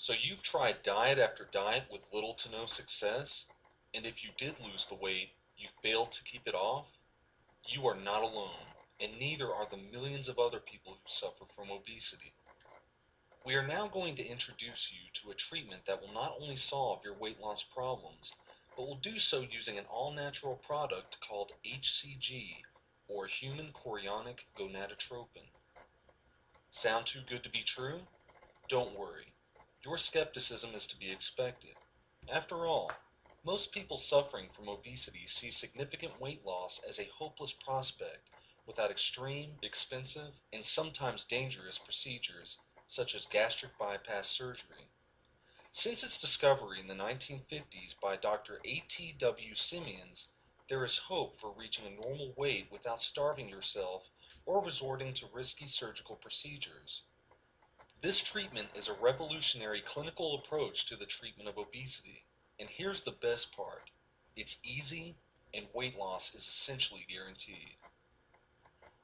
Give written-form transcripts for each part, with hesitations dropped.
So you've tried diet after diet with little to no success, and if you did lose the weight, you failed to keep it off? You are not alone, and neither are the millions of other people who suffer from obesity. We are now going to introduce you to a treatment that will not only solve your weight loss problems, but will do so using an all-natural product called HCG, or human chorionic gonadotropin. Sound too good to be true? Don't worry. Your skepticism is to be expected. After all, most people suffering from obesity see significant weight loss as a hopeless prospect without extreme, expensive, and sometimes dangerous procedures such as gastric bypass surgery. Since its discovery in the 1950s by Dr. A.T.W. Simeons, there is hope for reaching a normal weight without starving yourself or resorting to risky surgical procedures. This treatment is a revolutionary clinical approach to the treatment of obesity. And here's the best part. It's easy and weight loss is essentially guaranteed.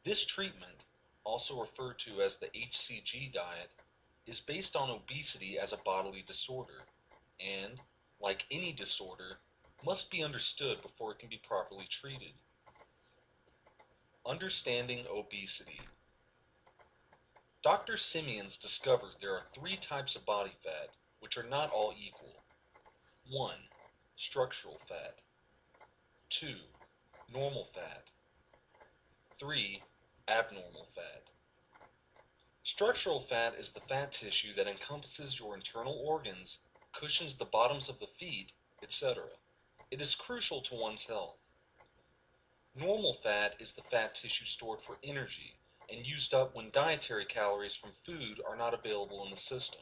This treatment, also referred to as the HCG diet, is based on obesity as a bodily disorder and, like any disorder, must be understood before it can be properly treated. Understanding obesity. Dr. Simeons discovered there are three types of body fat, which are not all equal. 1. Structural fat. 2. Normal fat. 3. Abnormal fat. Structural fat is the fat tissue that encompasses your internal organs, cushions the bottoms of the feet, etc. It is crucial to one's health. Normal fat is the fat tissue stored for energy and used up when dietary calories from food are not available in the system.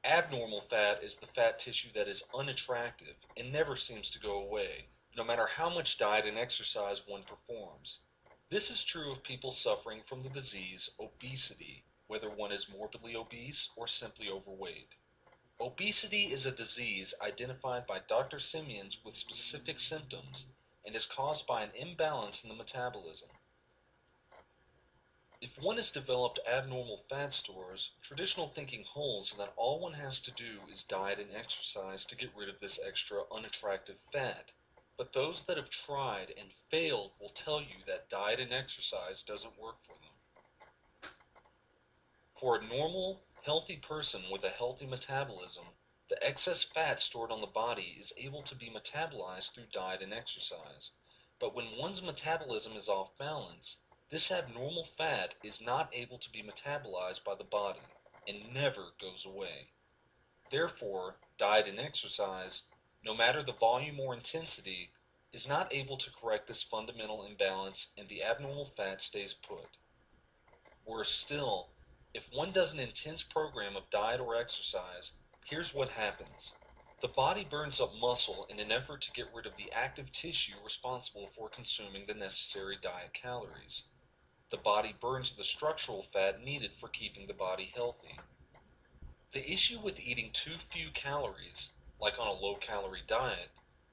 Abnormal fat is the fat tissue that is unattractive and never seems to go away, no matter how much diet and exercise one performs. This is true of people suffering from the disease obesity, whether one is morbidly obese or simply overweight. Obesity is a disease identified by Dr. Simeons with specific symptoms and is caused by an imbalance in the metabolism. If one has developed abnormal fat stores, traditional thinking holds that all one has to do is diet and exercise to get rid of this extra unattractive fat. But those that have tried and failed will tell you that diet and exercise doesn't work for them. For a normal, healthy person with a healthy metabolism, the excess fat stored on the body is able to be metabolized through diet and exercise. But when one's metabolism is off balance, this abnormal fat is not able to be metabolized by the body and never goes away. Therefore, diet and exercise, no matter the volume or intensity, is not able to correct this fundamental imbalance and the abnormal fat stays put. Worse still, if one does an intense program of diet or exercise, here's what happens. The body burns up muscle in an effort to get rid of the active tissue responsible for consuming the necessary diet calories. The body burns the structural fat needed for keeping the body healthy. The issue with eating too few calories, like on a low-calorie diet,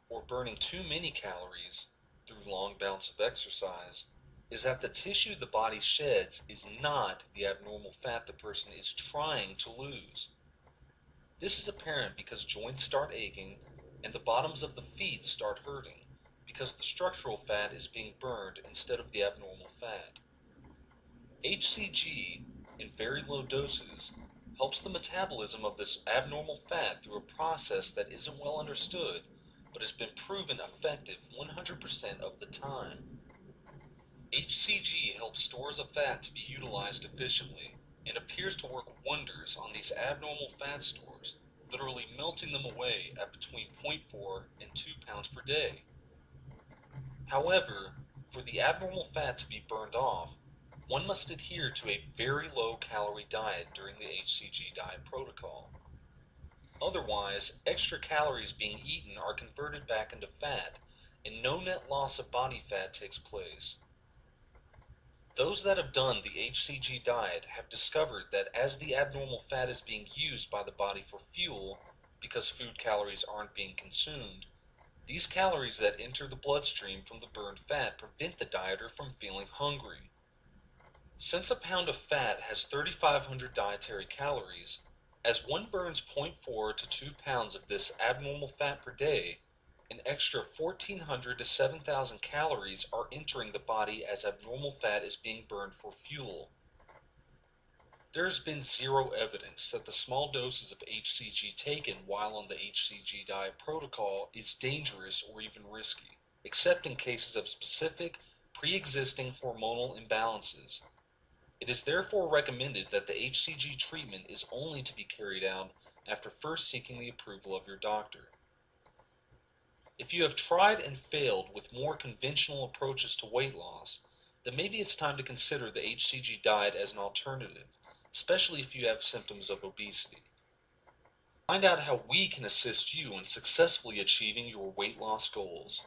or burning too many calories through long bouts of exercise, is that the tissue the body sheds is not the abnormal fat the person is trying to lose. This is apparent because joints start aching and the bottoms of the feet start hurting, because the structural fat is being burned instead of the abnormal fat. HCG, in very low doses, helps the metabolism of this abnormal fat through a process that isn't well understood, but has been proven effective 100% of the time. HCG helps stores of fat to be utilized efficiently, and appears to work wonders on these abnormal fat stores, literally melting them away at between 0.4 and 2 pounds per day. However, for the abnormal fat to be burned off, one must adhere to a very low-calorie diet during the HCG diet protocol. Otherwise, extra calories being eaten are converted back into fat, and no net loss of body fat takes place. Those that have done the HCG diet have discovered that as the abnormal fat is being used by the body for fuel, because food calories aren't being consumed, these calories that enter the bloodstream from the burned fat prevent the dieter from feeling hungry. Since a pound of fat has 3,500 dietary calories, As one burns 0.4 to 2 pounds of this abnormal fat per day, an extra 1,400 to 7,000 calories are entering the body as abnormal fat is being burned for fuel. There has been zero evidence that the small doses of HCG taken while on the HCG diet protocol is dangerous or even risky, except in cases of specific pre-existing hormonal imbalances. It is therefore recommended that the HCG treatment is only to be carried out after first seeking the approval of your doctor. If you have tried and failed with more conventional approaches to weight loss, then maybe it's time to consider the HCG diet as an alternative, especially if you have symptoms of obesity. Find out how we can assist you in successfully achieving your weight loss goals.